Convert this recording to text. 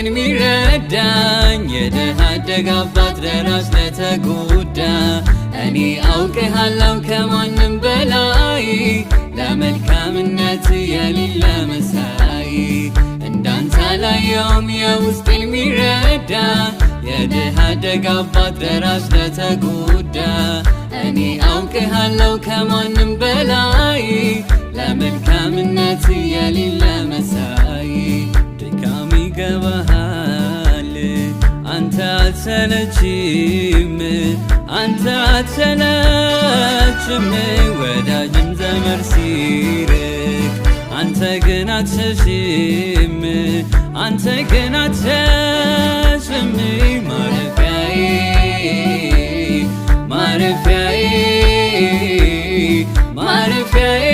የውስጤን ሚረዳኝ የድሃ አደግ አባት ደራሽ ለተጎዳ እኔ አውቅሃለሁ ከማንም በላይ ለመልካምነት የሌለ መሳይ እንዳንተ አላየውም የውስጤን ሚረዳ የድሃ አደግ አባት ደራሽ ለተጎዳ እኔ አውቅሃለሁ ከማንም በላይ ለመልካምነት የሌለ መሳይ ድካም ይገባሃል አንተ አትሰለችም አንተ አትሰለችም ወዳጅም ዘመድ ሲርቅ አንተ ግን አትሸሽም አንተ ግን አትሸሽም ማረፊያዬ ማረፊያዬ ማረፊያዬ